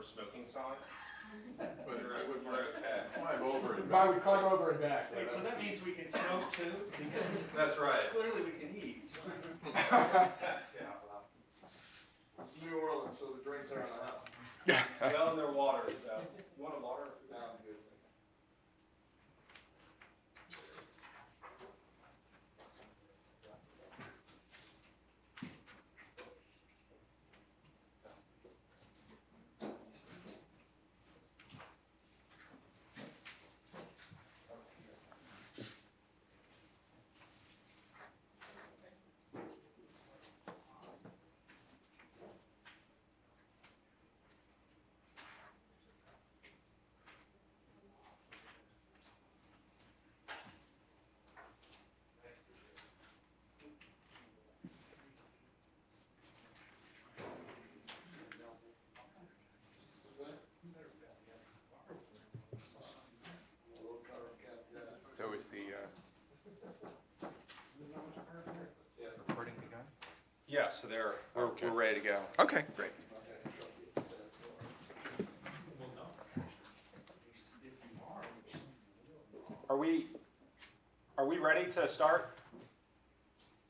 smoking sign. Whether I would wear a cat. Climb over and I would climb over and back. Wait, so that means we can smoke too? Because That's right. clearly we can eat. So. Yeah, well. It's New Orleans, so the drinks are in the house. Well, and their water, so. You want a water? No, I'm good. So is the recording begun? Yeah, so we're ready to go. Okay, great. Are we ready to start?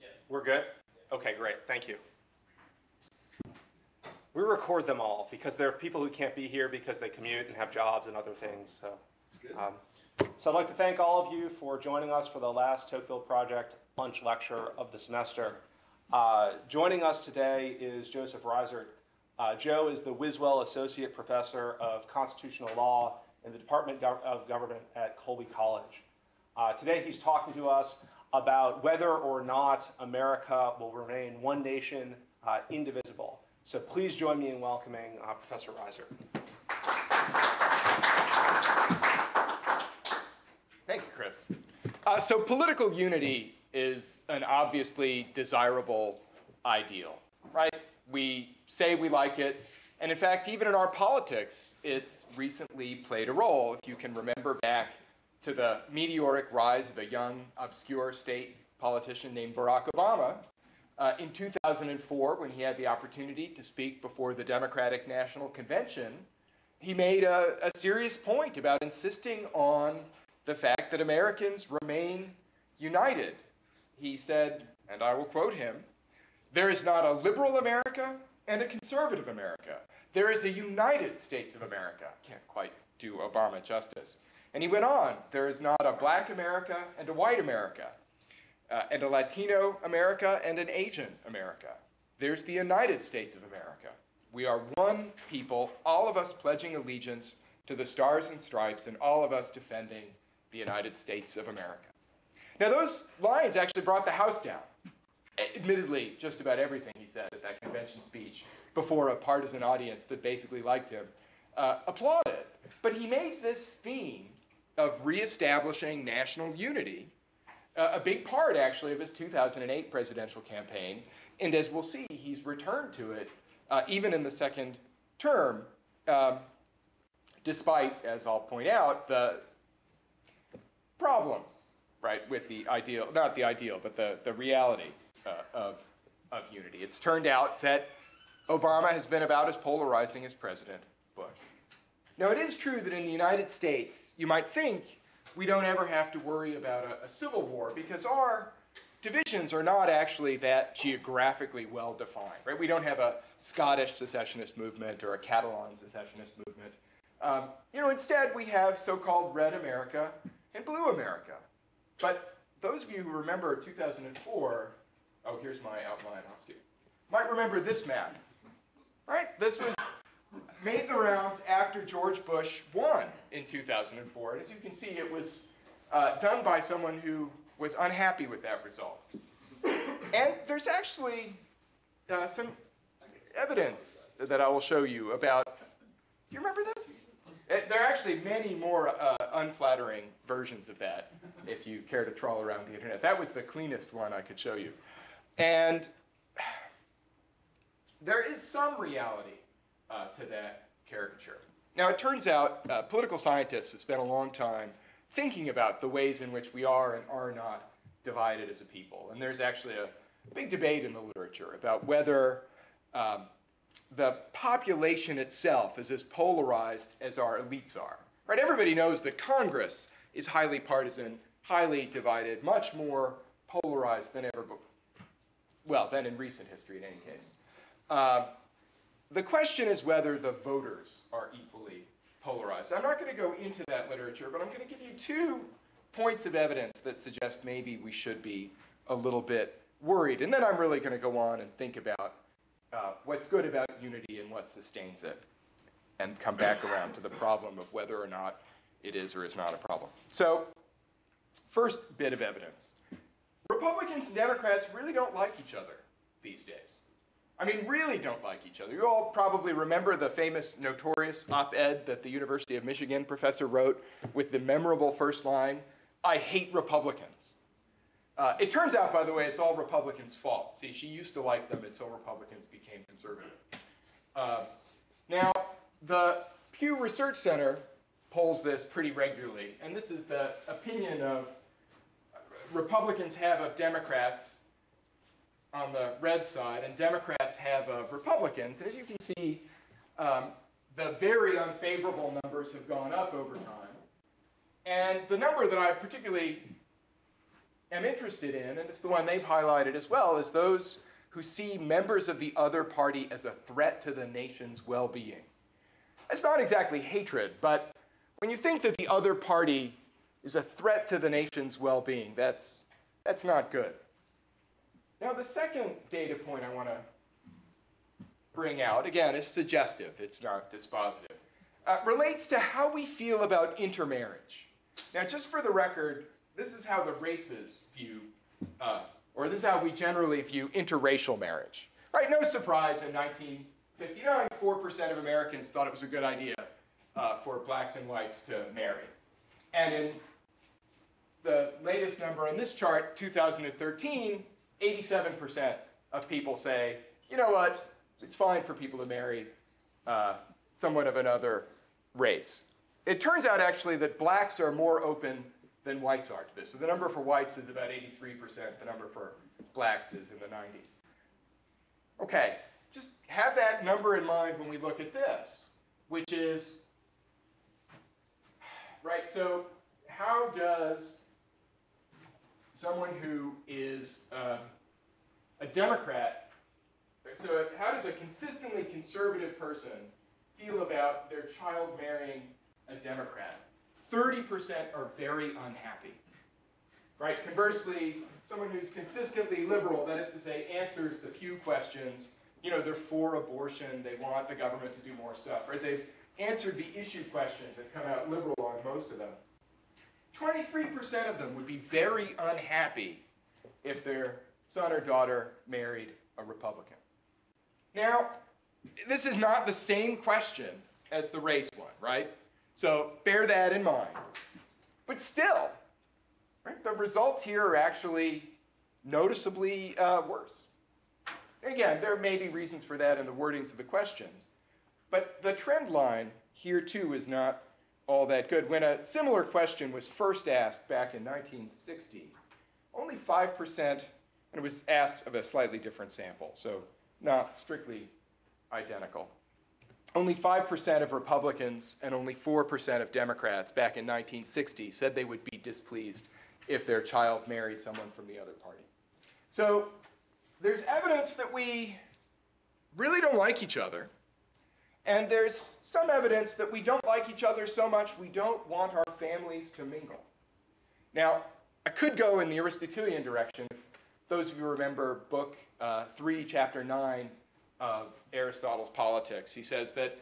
Yes. We're good? Okay, great. Thank you. We record them all because there are people who can't be here because they commute and have jobs and other things. So I'd like to thank all of you for joining us for the last Tocqueville Project lunch lecture of the semester. Joining us today is Joseph Reisert. Joe is the Wiswell Associate Professor of Constitutional Law in the Department of Government at Colby College. Today he's talking to us about whether or not America will remain one nation, indivisible. So please join me in welcoming Professor Reisert. Thank you, Chris. So political unity is an obviously desirable ideal, right? We say we like it, and in fact, even in our politics, it's recently played a role. If you can remember back to the meteoric rise of a young, obscure state politician named Barack Obama, in 2004, when he had the opportunity to speak before the Democratic National Convention, he made a serious point about insisting on the fact that Americans remain united. He said, and I will quote him, "There is not a liberal America and a conservative America. There is a United States of America." Can't quite do Obama justice. And he went on, "There is not a black America and a white America, and a Latino America and an Asian America. There's the United States of America. We are one people, all of us pledging allegiance to the stars and stripes, and all of us defending the United States of America." Now those lines actually brought the house down. Admittedly, just about everything he said at that convention speech before a partisan audience that basically liked him applauded. But he made this theme of reestablishing national unity a big part, actually, of his 2008 presidential campaign. And as we'll see, he's returned to it even in the second term, despite, as I'll point out, the problems, right, with the ideal, not the ideal, but the reality of unity. It's turned out that Obama has been about as polarizing as President Bush. Now, it is true that in the United States, you might think we don't ever have to worry about a civil war because our divisions are not actually that geographically well defined, right? We don't have a Scottish secessionist movement or a Catalan secessionist movement. Instead we have so-called red America and blue America. But those of you who remember 2004, oh, here's my outline, I'll skip, might remember this map, right? This was made the rounds after George Bush won in 2004. And as you can see, it was done by someone who was unhappy with that result. And there's actually some evidence that I will show you about, you remember this? There are actually many more unflattering versions of that if you care to trawl around the internet. That was the cleanest one I could show you. And there is some reality to that caricature. Now, it turns out political scientists have spent a long time thinking about the ways in which we are and are not divided as a people. And there's actually a big debate in the literature about whether the population itself is as polarized as our elites are. Right? Everybody knows that Congress is highly partisan, highly divided, much more polarized than ever before. Well, than in recent history in any case. The question is whether the voters are equally polarized. I'm not going to go into that literature, but I'm going to give you 2 points of evidence that suggest maybe we should be a little bit worried. And then I'm really going to go on and think about what's good about unity and what sustains it, and come back around to the problem of whether or not it is or is not a problem. So, first bit of evidence. Republicans and Democrats really don't like each other these days. I mean, really don't like each other. You all probably remember the famous, notorious op-ed that the University of Michigan professor wrote with the memorable first line, "I hate Republicans." It turns out, by the way, it's all Republicans' fault. See, she used to like them until Republicans became conservative. Now, the Pew Research Center polls this pretty regularly, and this is the opinion of Republicans have of Democrats on the red side, and Democrats have of Republicans. And as you can see, the very unfavorable numbers have gone up over time. And the number that I particularly am interested in, and it's the one they've highlighted as well, is those who see members of the other party as a threat to the nation's well-being. It's not exactly hatred, but when you think that the other party is a threat to the nation's well-being, that's not good. Now, the second data point I want to bring out, again, is suggestive. It's not dispositive. Relates to how we feel about intermarriage. Now, just for the record, this is how the races view, or this is how we generally view interracial marriage. Right? No surprise, in 1959, 4% of Americans thought it was a good idea for blacks and whites to marry. And in the latest number on this chart, 2013, 87% of people say, you know what, it's fine for people to marry someone of another race. It turns out, actually, that blacks are more open than whites are to this. So the number for whites is about 83%. The number for blacks is in the 90s. Okay, just have that number in mind when we look at this, which is, right, so how does someone who is a Democrat, so how does a consistently conservative person feel about their child marrying a Democrat? 30% are very unhappy. Right? Conversely, someone who's consistently liberal, that is to say, answers the Pew questions, you know, they're for abortion, they want the government to do more stuff, right? They've answered the issue questions and come out liberal on most of them. 23% of them would be very unhappy if their son or daughter married a Republican. Now, this is not the same question as the race one, right? So bear that in mind. But still, right, the results here are actually noticeably worse. Again, there may be reasons for that in the wordings of the questions, but the trend line here too is not all that good. When a similar question was first asked back in 1960, only 5%, and it was asked of a slightly different sample, so not strictly identical. Only 5% of Republicans and only 4% of Democrats back in 1960 said they would be displeased if their child married someone from the other party. So there's evidence that we really don't like each other. And there's some evidence that we don't like each other so much we don't want our families to mingle. Now, I could go in the Aristotelian direction. If those of you remember Book 3, Chapter 9 of Aristotle's Politics, he says that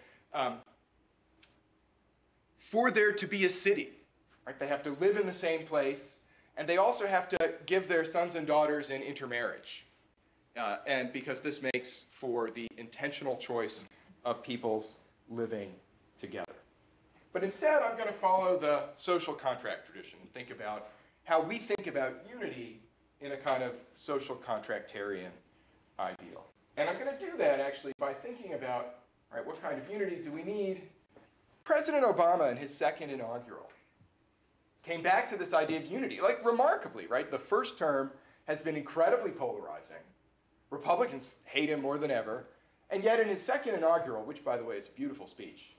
for there to be a city, right, they have to live in the same place, and they also have to give their sons and daughters in intermarriage. And because this makes for the intentional choice of peoples living together. But instead, I'm going to follow the social contract tradition and think about how we think about unity in a kind of social contractarian ideal. And I'm going to do that, actually, by thinking about, all right, what kind of unity do we need? President Obama, in his second inaugural, came back to this idea of unity. Like, remarkably, right? The first term has been incredibly polarizing. Republicans hate him more than ever. And yet in his second inaugural, which by the way is a beautiful speech,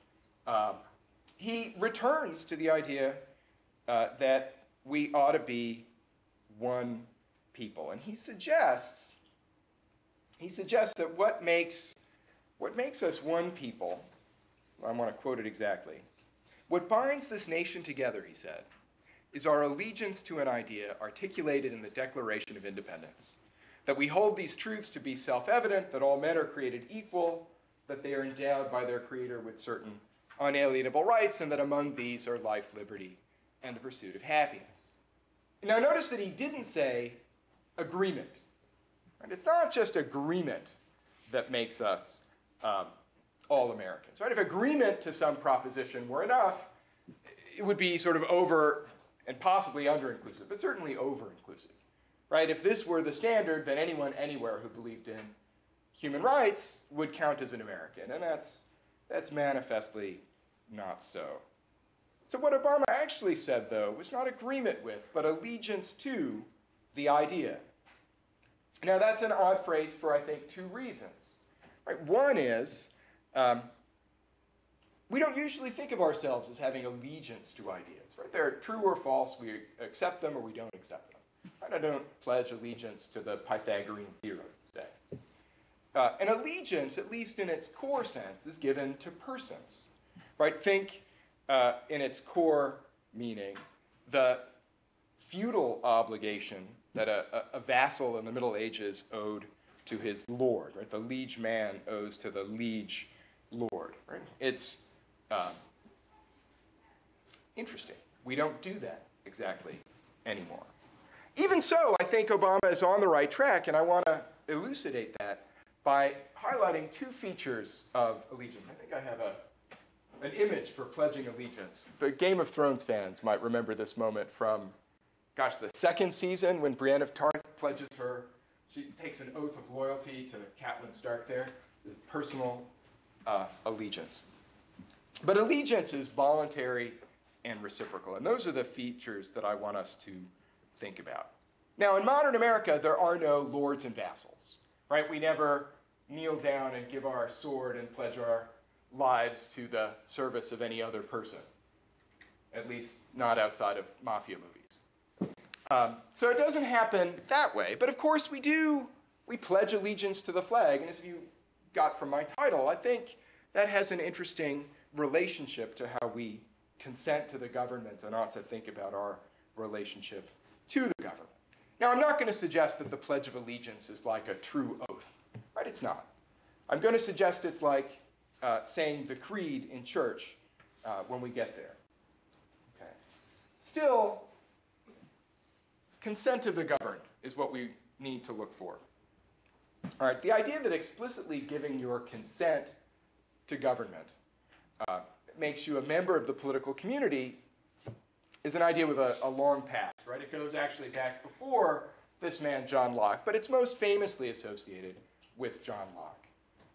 he returns to the idea that we ought to be one people. And he suggests that what makes us one people, I want to quote it exactly, what binds this nation together, he said, is our allegiance to an idea articulated in the Declaration of Independence, that we hold these truths to be self-evident, that all men are created equal, that they are endowed by their Creator with certain unalienable rights, and that among these are life, liberty, and the pursuit of happiness. Now notice that he didn't say agreement. Right? It's not just agreement that makes us all Americans. Right? If agreement to some proposition were enough, it would be sort of over and possibly under-inclusive, but certainly over-inclusive. Right? If this were the standard, then anyone anywhere who believed in human rights would count as an American, and that's manifestly not so. So what Obama actually said, though, was not agreement with, but allegiance to the idea. Now, that's an odd phrase for, I think, two reasons. Right? One is, we don't usually think of ourselves as having allegiance to ideas. Right? They're true or false, we accept them or we don't accept them. Right? I don't pledge allegiance to the Pythagorean theorem, say. An allegiance, at least in its core sense, is given to persons. Right? Think, in its core meaning, the feudal obligation that a vassal in the Middle Ages owed to his lord. Right? The liege man owes to the liege lord. Right? It's interesting. We don't do that exactly anymore. Even so, I think Obama is on the right track, and I want to elucidate that by highlighting two features of allegiance. I think I have an image for pledging allegiance. The Game of Thrones fans might remember this moment from, gosh, the second season when Brienne of Tarth pledges she takes an oath of loyalty to Catelyn Stark there, this personal allegiance. But allegiance is voluntary and reciprocal, and those are the features that I want us to think about. Now, in modern America, there are no lords and vassals, right? We never kneel down and give our sword and pledge our lives to the service of any other person, at least not outside of mafia movies. So it doesn't happen that way, but of course we pledge allegiance to the flag, and as you got from my title, I think that has an interesting relationship to how we consent to the government and ought to think about our relationship to the government. Now, I'm not going to suggest that the Pledge of Allegiance is like a true oath, right? It's not. I'm going to suggest it's like saying the creed in church when we get there. Okay. Still, consent of the governed is what we need to look for. All right, the idea that explicitly giving your consent to government makes you a member of the political community is an idea with a long past, right? It goes actually back before this man, John Locke, but it's most famously associated with John Locke.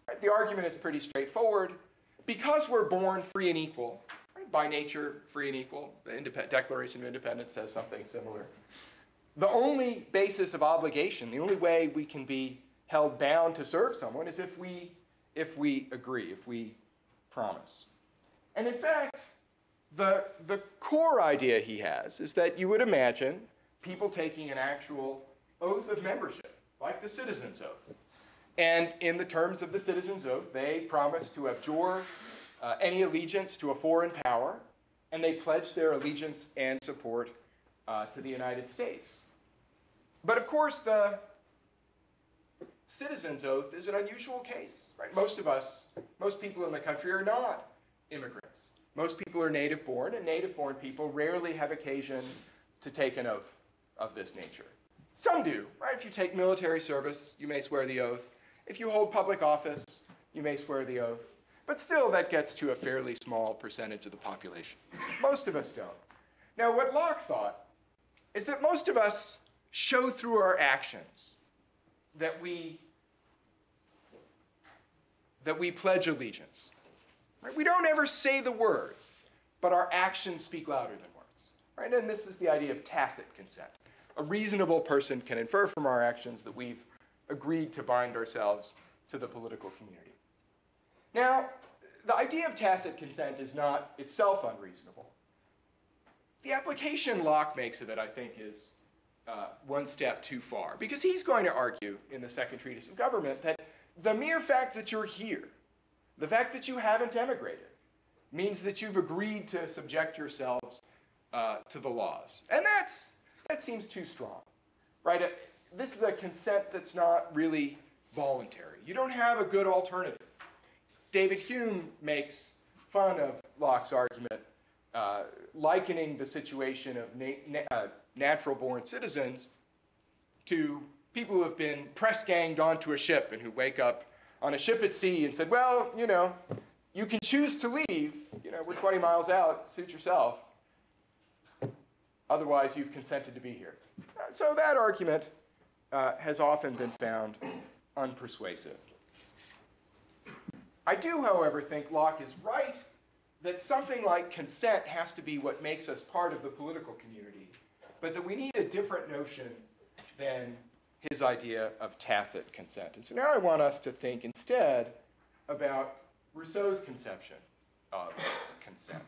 Right? The argument is pretty straightforward. Because we're born free and equal, right? By nature free and equal, the Declaration of Independence says something similar. The only basis of obligation, the only way we can be held bound to serve someone is if we agree, if we promise. And in fact, the core idea he has is that you would imagine people taking an actual oath of membership, like the Citizen's Oath. And in the terms of the Citizen's Oath, they promise to abjure any allegiance to a foreign power, and they pledge their allegiance and support to the United States. But of course, the Citizen's Oath is an unusual case, right? Most people in the country are not immigrants. Most people are native-born, and native-born people rarely have occasion to take an oath of this nature. Some do, right? If you take military service, you may swear the oath. If you hold public office, you may swear the oath. But still, that gets to a fairly small percentage of the population. Most of us don't. Now, what Locke thought is that most of us show through our actions that we pledge allegiance. Right? We don't ever say the words, but our actions speak louder than words. Right? And this is the idea of tacit consent. A reasonable person can infer from our actions that we've agreed to bind ourselves to the political community. Now, the idea of tacit consent is not itself unreasonable. The application Locke makes of it, I think, is one step too far, because he's going to argue in the Second Treatise of Government that the mere fact that you're here, the fact that you haven't emigrated, means that you've agreed to subject yourselves to the laws. And that seems too strong, right? This is a consent that's not really voluntary. You don't have a good alternative. David Hume makes fun of Locke's argument, likening the situation of natural-born citizens to people who have been press-ganged onto a ship and who wake up on a ship at sea and said, well, you know, you can choose to leave. You know, we're 20 miles out. Suit yourself. Otherwise, you've consented to be here. So that argument has often been found unpersuasive. I do, however, think Locke is right that something like consent has to be what makes us part of the political community, but that we need a different notion than his idea of tacit consent. And so now I want us to think instead about Rousseau's conception of consent.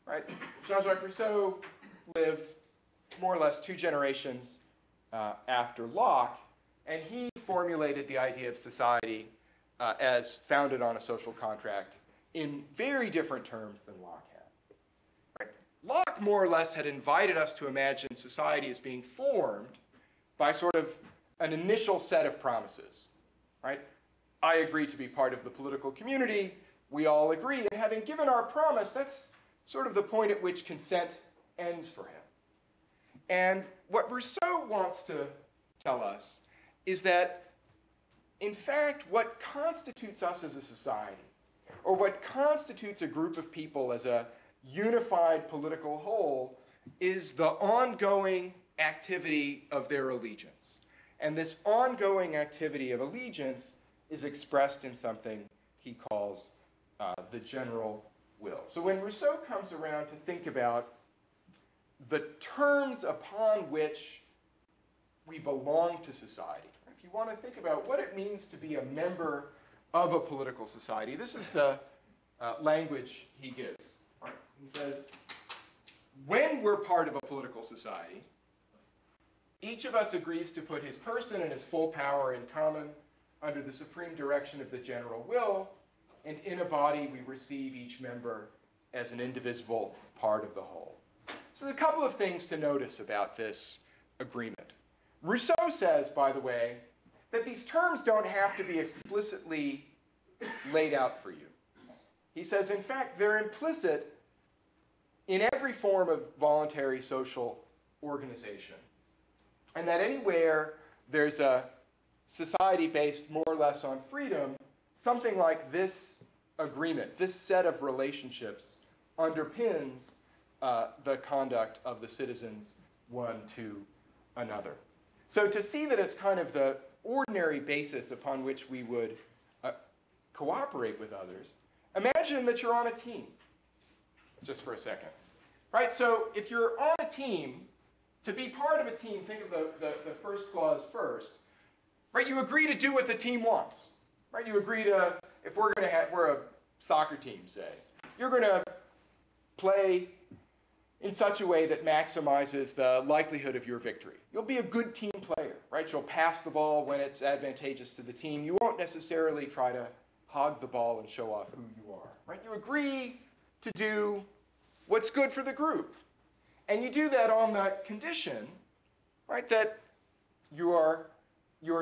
Right? Jean-Jacques Rousseau lived more or less 2 generations after Locke, and he formulated the idea of society as founded on a social contract in very different terms than Locke had. Right? Locke more or less had invited us to imagine society as being formed by sort of an initial set of promises. Right? I agree to be part of the political community. We all agree. And having given our promise, that's sort of the point at which consent ends for him. And what Rousseau wants to tell us is that, in fact, what constitutes us as a society, or what constitutes a group of people as a unified political whole, is the ongoing activity of their allegiance. And this ongoing activity of allegiance is expressed in something he calls the general will. So when Rousseau comes around to think about the terms upon which we belong to society, if you want to think about what it means to be a member of a political society, this is the language he gives. Right? He says, when we're part of a political society, each of us agrees to put his person and his full power in common under the supreme direction of the general will, and in a body we receive each member as an indivisible part of the whole. So there's a couple of things to notice about this agreement. Rousseau says, by the way, that these terms don't have to be explicitly laid out for you. He says, in fact, they're implicit in every form of voluntary social organization. And that anywhere there's a society based more or less on freedom, something like this agreement, this set of relationships, underpins the conduct of the citizens one to another. So to see that it's kind of the ordinary basis upon which we would cooperate with others, imagine that you're on a team, just for a second. Right? So if you're on a team, to be part of a team, think of the first clause first. Right? You agree to do what the team wants. Right? You agree to, if we're a soccer team, say, you're going to play in such a way that maximizes the likelihood of your victory. You'll be a good team player, right? You'll pass the ball when it's advantageous to the team. You won't necessarily try to hog the ball and show off who you are, right? You agree to do what's good for the group. And you do that on the condition, right, that your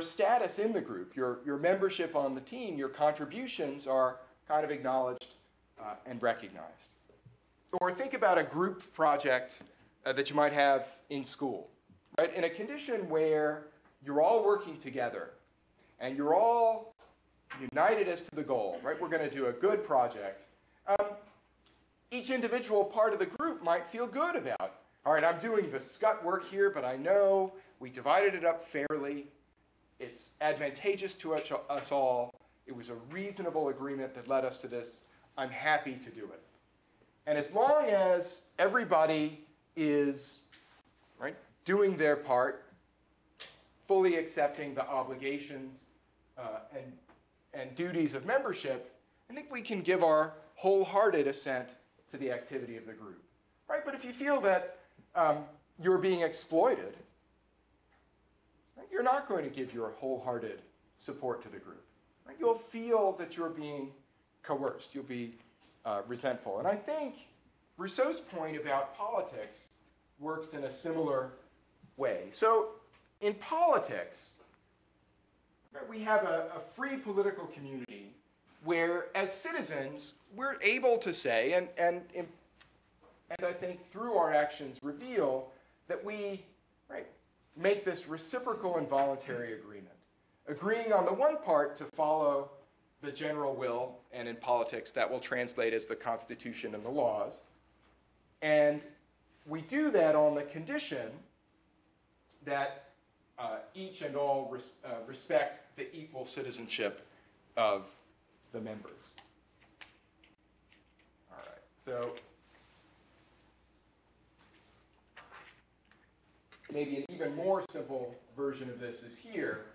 status in the group, your membership on the team, your contributions are kind of acknowledged and recognized. Or think about a group project that you might have in school, right? In a condition where you're all working together and you're all united as to the goal, right? We're going to do a good project. Each individual part of the group might feel good about, all right, I'm doing the scut work here, but I know we divided it up fairly. It's advantageous to us all. It was a reasonable agreement that led us to this. I'm happy to do it. And as long as everybody is, right, doing their part, fully accepting the obligations and duties of membership, I think we can give our wholehearted assent to the activity of the group, right? But if you feel that you're being exploited, right, you're not going to give your wholehearted support to the group. Right? You'll feel that you're being coerced. You'll be resentful. And I think Rousseau's point about politics works in a similar way. So in politics, right, we have a free political community where, as citizens, we're able to say, and I think through our actions reveal, that we, right, make this reciprocal and voluntary agreement, agreeing on the one part to follow the general will, and in politics that will translate as the Constitution and the laws. And we do that on the condition that each and all respect the equal citizenship of the members. All right, so maybe an even more simple version of this is here.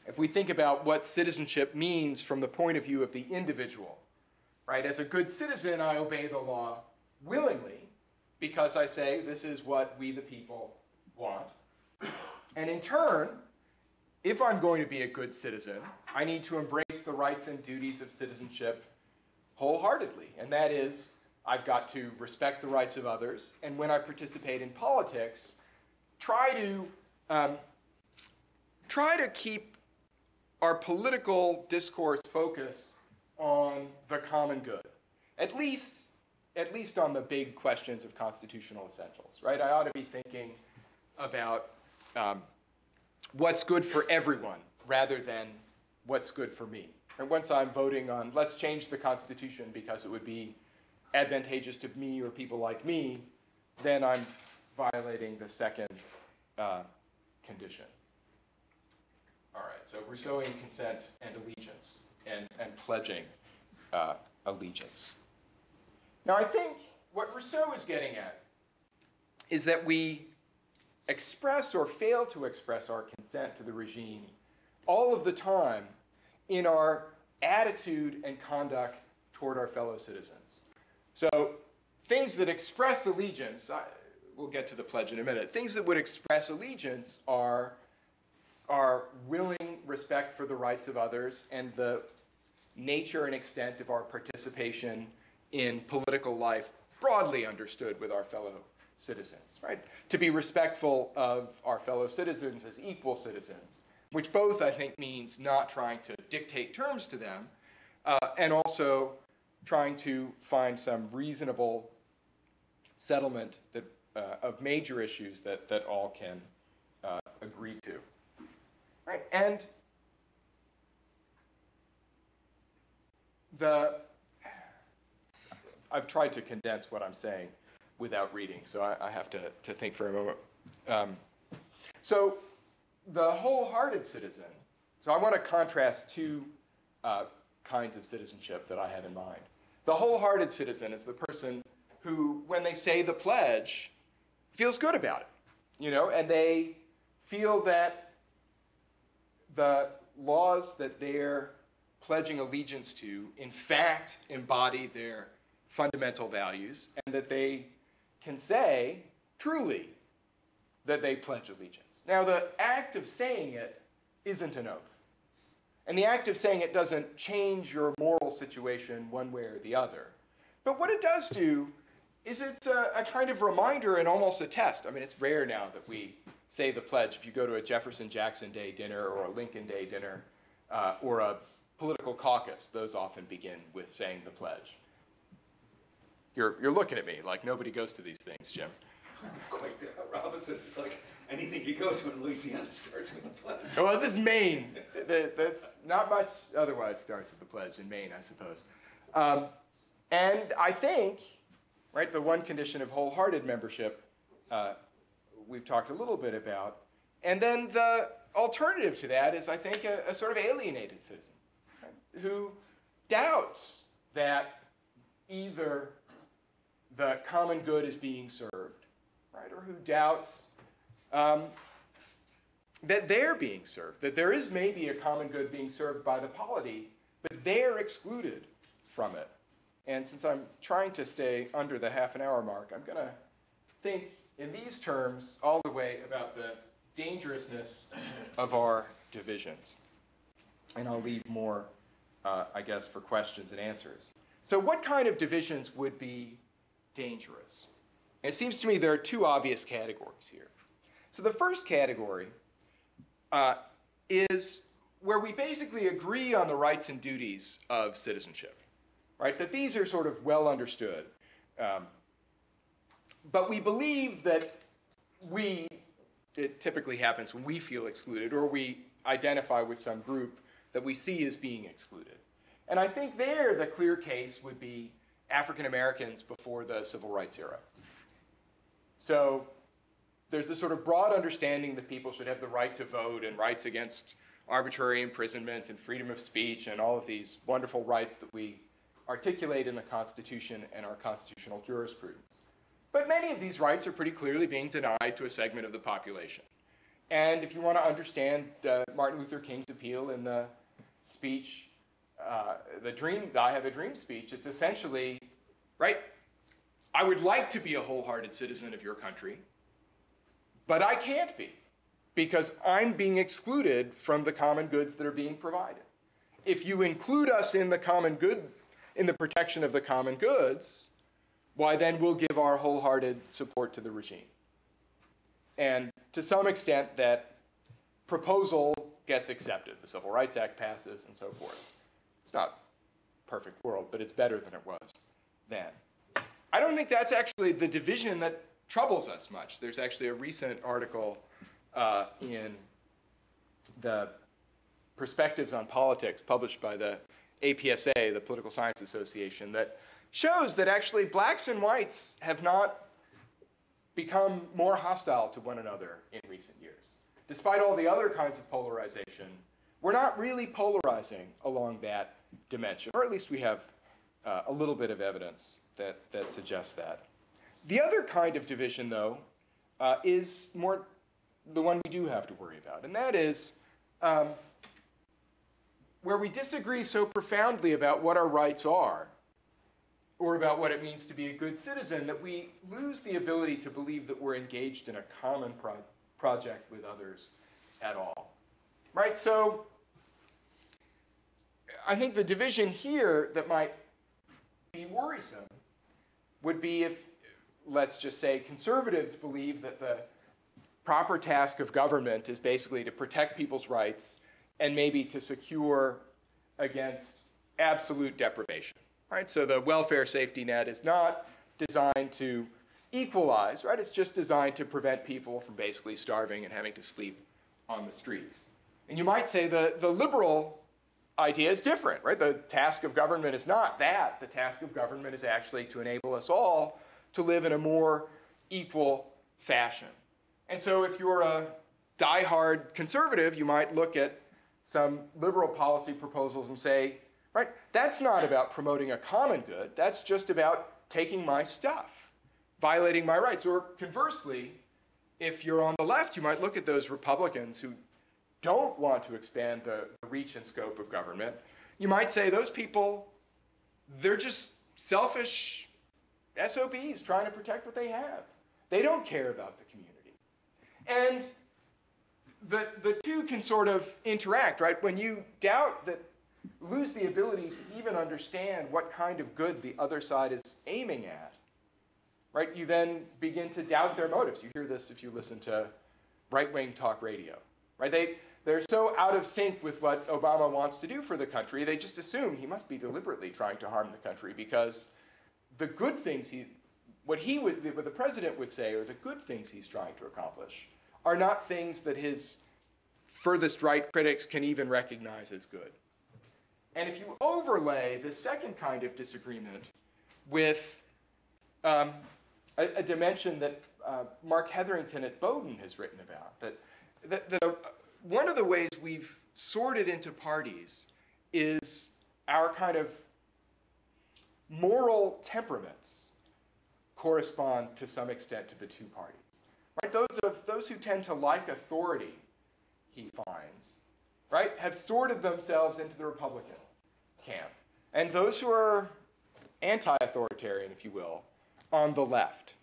If we think about what citizenship means from the point of view of the individual, right? As a good citizen, I obey the law willingly because I say this is what we the people want. And in turn, if I'm going to be a good citizen, I need to embrace the rights and duties of citizenship wholeheartedly. And that is, I've got to respect the rights of others. And when I participate in politics, try to keep our political discourse focused on the common good, at least on the big questions of constitutional essentials, right? I ought to be thinking about what's good for everyone rather than what's good for me. And once I'm voting on, let's change the Constitution because it would be advantageous to me or people like me, then I'm violating the second condition. All right, so Rousseauian consent and allegiance, and pledging allegiance. Now, I think what Rousseau is getting at is that we express or fail to express our consent to the regime all of the time in our attitude and conduct toward our fellow citizens. So things that express allegiance, we'll get to the pledge in a minute, things that would express allegiance are willing respect for the rights of others and the nature and extent of our participation in political life broadly understood with our fellow citizens, right? To be respectful of our fellow citizens as equal citizens, which both, I think, means not trying to dictate terms to them and also trying to find some reasonable settlement that, of major issues that all can agree to. Right? And I've tried to condense what I'm saying without reading, so I have to think for a moment. So the wholehearted citizen, so I want to contrast two kinds of citizenship that I have in mind. The wholehearted citizen is the person who, when they say the pledge, feels good about it, you know, and they feel that the laws that they're pledging allegiance to, in fact, embody their fundamental values, and that they can say, truly, that they pledge allegiance. Now, the act of saying it isn't an oath. And the act of saying it doesn't change your moral situation one way or the other. But what it does do is it's a kind of reminder and almost a test. I mean, it's rare now that we say the pledge. If you go to a Jefferson-Jackson Day dinner or a Lincoln Day dinner or a political caucus, those often begin with saying the pledge. You're looking at me like nobody goes to these things, Jim. Quite the opposite. It's like anything you go to in Louisiana starts with a pledge. Well, this is Maine. That's not much otherwise starts with the pledge in Maine, I suppose. And I think, right, the one condition of wholehearted membership we've talked a little bit about. And then the alternative to that is, I think, a sort of alienated citizen, right, who doubts that either the common good is being served, right, or who doubts that they're being served, that there is maybe a common good being served by the polity but they're excluded from it. And since I'm trying to stay under the half-an-hour mark, I'm going to think in these terms all the way about the dangerousness of our divisions. And I'll leave more, I guess, for questions and answers. So what kind of divisions would be dangerous? It seems to me there are two obvious categories here. So the first category is where we basically agree on the rights and duties of citizenship, right? That these are sort of well understood. But we believe that it typically happens when we feel excluded or we identify with some group that we see as being excluded. And I think there the clear case would be African Americans before the Civil Rights era. So there's this sort of broad understanding that people should have the right to vote and rights against arbitrary imprisonment and freedom of speech and all of these wonderful rights that we articulate in the Constitution and our constitutional jurisprudence. But many of these rights are pretty clearly being denied to a segment of the population. And if you want to understand Martin Luther King's appeal in the speech, the I Have a Dream speech, it's essentially, right, I would like to be a wholehearted citizen of your country, but I can't be because I'm being excluded from the common goods that are being provided. If you include us in the common good, in the protection of the common goods, why then we'll give our wholehearted support to the regime. And to some extent that proposal gets accepted. The Civil Rights Act passes and so forth. It's not a perfect world, but it's better than it was then. I don't think that's actually the division that troubles us much. There's actually a recent article in the Perspectives on Politics published by the APSA, the Political Science Association, that shows that actually blacks and whites have not become more hostile to one another in recent years. Despite all the other kinds of polarization, we're not really polarizing along that dimension, or at least we have a little bit of evidence that suggests that. The other kind of division, though, is more the one we do have to worry about, and that is where we disagree so profoundly about what our rights are or about what it means to be a good citizen that we lose the ability to believe that we're engaged in a common project with others at all. Right? So I think the division here that might be worrisome would be if, let's just say, conservatives believe that the proper task of government is basically to protect people's rights and maybe to secure against absolute deprivation. Right? So the welfare safety net is not designed to equalize, right? It's just designed to prevent people from basically starving and having to sleep on the streets. And you might say the liberal idea is different, right? The task of government is not that. The task of government is actually to enable us all to live in a more equal fashion. And so if you're a diehard conservative, you might look at some liberal policy proposals and say, right, that's not about promoting a common good. That's just about taking my stuff, violating my rights. Or conversely, if you're on the left, you might look at those Republicans who don't want to expand the reach and scope of government. You might say those people, they're just selfish SOBs trying to protect what they have. They don't care about the community. And the two can sort of interact, right? When you doubt that, lose the ability to even understand what kind of good the other side is aiming at, right? You then begin to doubt their motives. You hear this if you listen to right-wing talk radio, right? They're so out of sync with what Obama wants to do for the country, they just assume he must be deliberately trying to harm the country because the good things what the president would say, or the good things he's trying to accomplish, are not things that his furthest right critics can even recognize as good. And if you overlay the second kind of disagreement with a dimension that Mark Hetherington at Bowdoin has written about, that one of the ways we've sorted into parties is our kind of moral temperaments correspond to some extent to the two parties. Right? Those who tend to like authority, he finds, right, have sorted themselves into the Republican camp, and those who are anti-authoritarian, if you will, on the left.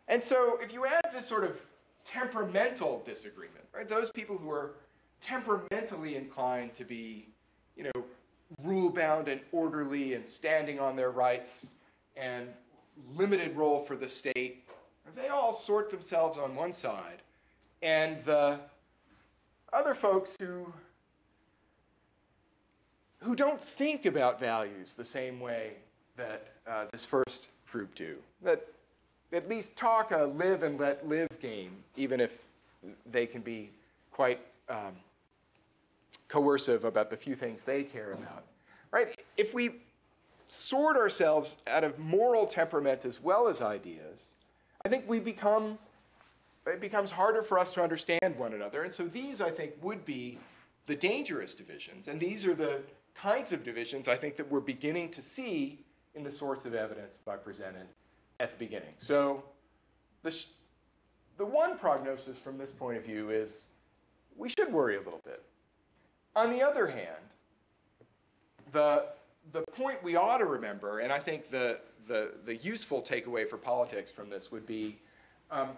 And so if you add this sort of temperamental disagreement, right, those people who are temperamentally inclined to be, rule-bound and orderly and standing on their rights and limited role for the state, they all sort themselves on one side. And the other folks who don't think about values the same way that this first group do, that at least talk a live and let live game, even if they can be quite coercive about the few things they care about, right? If we sort ourselves out of moral temperament as well as ideas, I think it becomes harder for us to understand one another. And so these, I think, would be the dangerous divisions. And these are the kinds of divisions, I think, that we're beginning to see in the sorts of evidence that I presented at the beginning. So the one prognosis from this point of view is we should worry a little bit. On the other hand, the point we ought to remember, and I think the useful takeaway for politics from this would be, I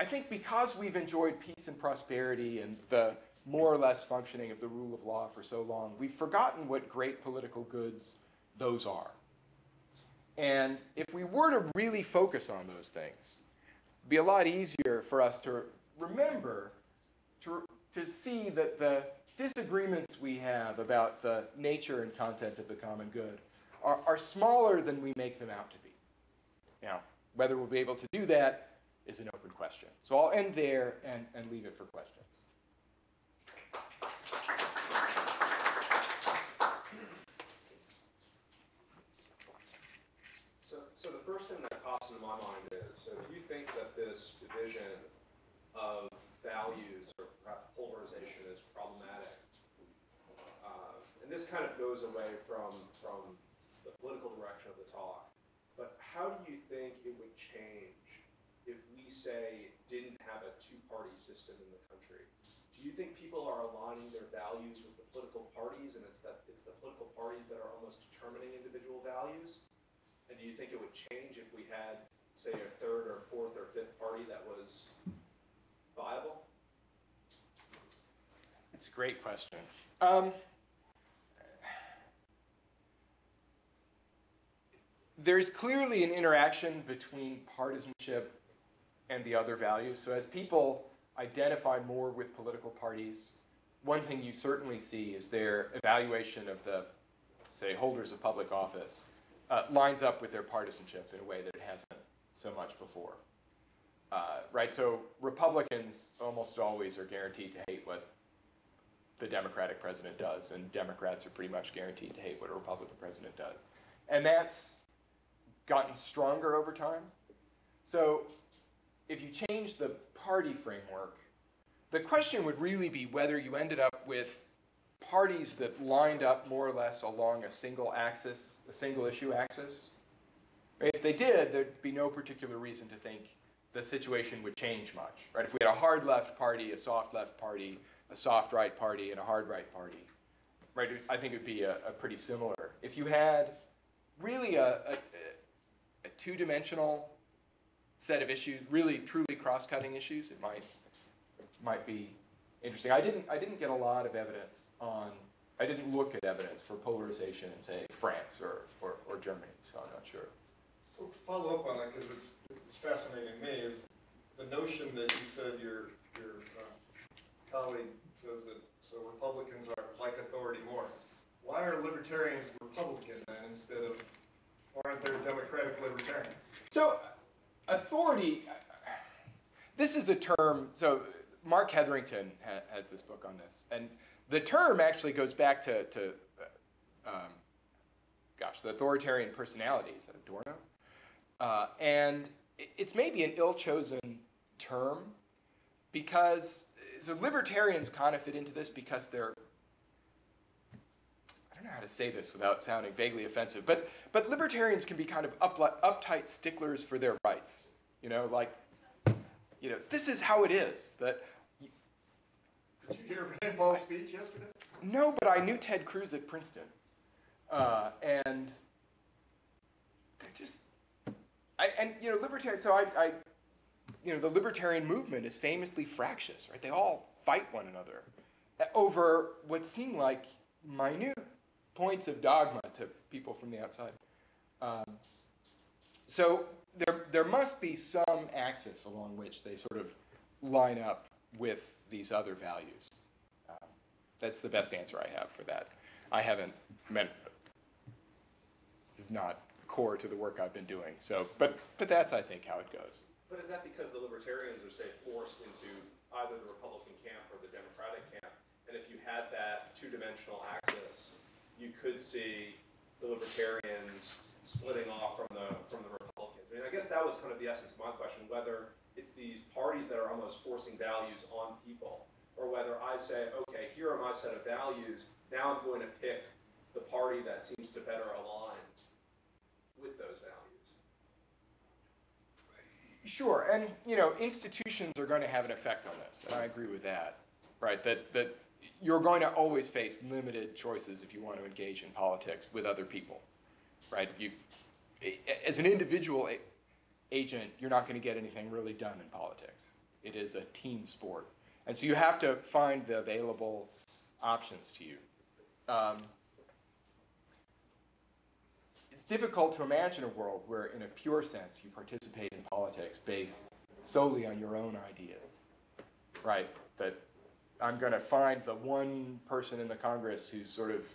think because we've enjoyed peace and prosperity and the more or less functioning of the rule of law for so long, we've forgotten what great political goods those are. And if we were to really focus on those things, it'd be a lot easier for us to remember, to see that the disagreements we have about the nature and content of the common good are smaller than we make them out to be. Now, whether we'll be able to do that is an open question. So I'll end there and leave it for questions. So the first thing that pops into my mind is, so if you think that this division of values or polarization is problematic, and this kind of goes away from the political direction of the talk, but how do you think it would change if we, say, didn't have a two-party system in the country? Do you think people are aligning their values with the political parties, and it's the political parties that are almost determining individual values? And do you think it would change if we had, say, a third or fourth or fifth party that was viable? It's a great question. There's clearly an interaction between partisanship and the other values. So as people identify more with political parties, one thing you certainly see is their evaluation of the, say, holders of public office lines up with their partisanship in a way that it hasn't so much before. Right? So Republicans almost always are guaranteed to hate what the Democratic president does, and Democrats are pretty much guaranteed to hate what a Republican president does. And that's gotten stronger over time. So if you change the party framework, the question would really be whether you ended up with parties that lined up more or less along a single axis, a single issue axis. If they did, there'd be no particular reason to think the situation would change much. Right? If we had a hard left party, a soft left party, a soft right party, and a hard right party, right, I think it would be a pretty similar. If you had really a two-dimensional set of issues, really truly cross-cutting issues, it might be interesting. I didn't get a lot of evidence on, I didn't look at evidence for polarization in, say, France or Germany, so I'm not sure. Well, to follow up on that, because it's fascinating to me, is the notion that you said your colleague says that, so Republicans are like authority more. Why are libertarians Republican then instead of, aren't there Democratic libertarians? So authority, this is a term, so Mark Hetherington has this book on this, and the term actually goes back to the authoritarian personality, is that Adorno? And it's maybe an ill-chosen term because, so libertarians kind of fit into this because they're, I don't know how to say this without sounding vaguely offensive, but libertarians can be kind of uptight sticklers for their rights. This is how it is. That Did you hear Rand Paul's speech yesterday? No, but I knew Ted Cruz at Princeton. And they're just, libertarian, so the libertarian movement is famously fractious, right? They all fight one another over what seem like minute points of dogma to people from the outside. So there must be some axis along which they sort of line up with these other values. That's the best answer I have for that. I haven't meant, this is not core to the work I've been doing. So, but that's, I think, how it goes. But is that because the libertarians are, say, forced into either the Republican camp or the Democratic camp? And if you had that two-dimensional axis, you could see the libertarians splitting off from the Republicans. I mean, I guess that was kind of the essence of my question, whether it's these parties that are almost forcing values on people, or whether I say, okay, here are my set of values, now I'm going to pick the party that seems to better align with those values. Sure, and institutions are going to have an effect on this, and I agree with that, right? That you're going to always face limited choices if you want to engage in politics with other people, right? As an individual agent, you're not going to get anything really done in politics. It is a team sport, and so you have to find the available options to you. It's difficult to imagine a world where, in a pure sense, you participate in politics based solely on your own ideas, right? That I'm going to find the one person in the Congress whose sort of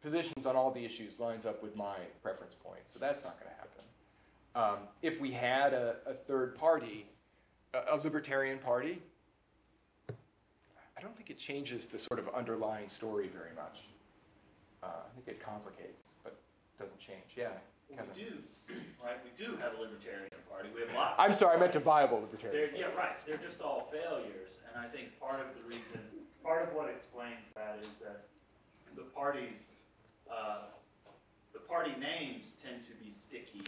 positions on all the issues lines up with my preference point. So that's not going to happen. If we had a third party, a libertarian party, I don't think it changes the sort of underlying story very much. I think it complicates, but doesn't change. Yeah. Well, we do, right? We do have a libertarian party. We have lots. I'm sorry, I meant a viable libertarian. Yeah, right. They're just all failures, and I think part of what explains that is that the party names tend to be sticky,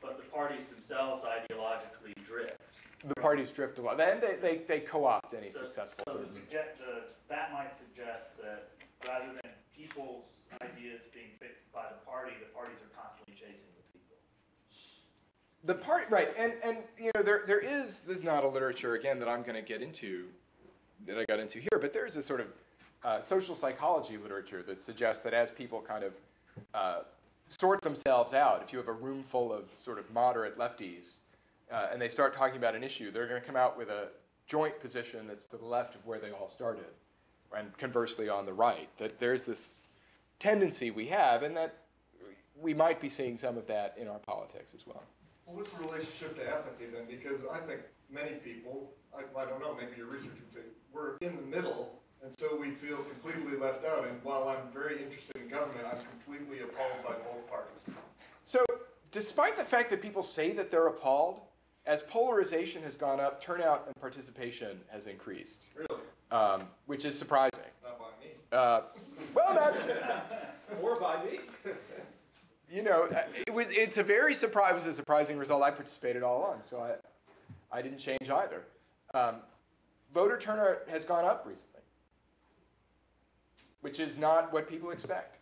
but the parties themselves ideologically drift. The parties drift a lot, and they co-opt any successful. So that might suggest that rather than people's ideas being fixed by the parties are constantly chasing the people. The party, right, and there's not a literature, again, that I'm going to get into, that I got into here, but there's a sort of social psychology literature that suggests that as people kind of sort themselves out, if you have a room full of sort of moderate lefties, and they start talking about an issue, they're going to come out with a joint position that's to the left of where they all started, and conversely on the right. That there's this tendency we have, and that we might be seeing some of that in our politics as well. Well, what's the relationship to apathy then? Because I think many people, I don't know, maybe your research would say, we're in the middle, and so we feel completely left out. And while I'm very interested in government, I'm completely appalled by both parties. So, despite the fact that people say that they're appalled, as polarization has gone up, turnout and participation has increased. Really? Which is surprising. Not by me. Well, not... Or by me. It's a very surprising result. I participated all along, so I didn't change either. Voter turnout has gone up recently, which is not what people expect.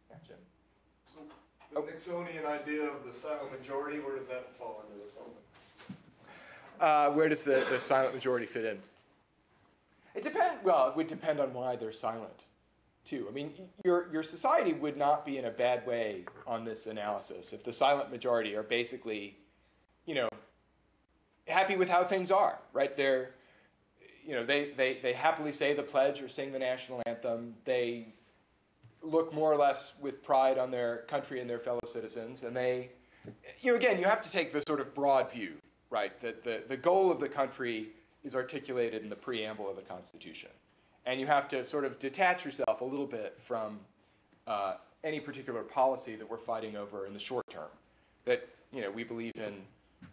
Yeah, Jim. So the Nixonian idea of the silent majority, where does that fall into this whole thing? Where does the silent majority fit in? It would depend on why they're silent, too. I mean, your society would not be in a bad way on this analysis if the silent majority are basically, happy with how things are, right? They happily say the pledge or sing the national anthem. They look more or less with pride on their country and their fellow citizens, and they, again, you have to take the sort of broad view, right? That the goal of the country is articulated in the preamble of the Constitution. And you have to sort of detach yourself a little bit from any particular policy that we're fighting over in the short term. That, we believe in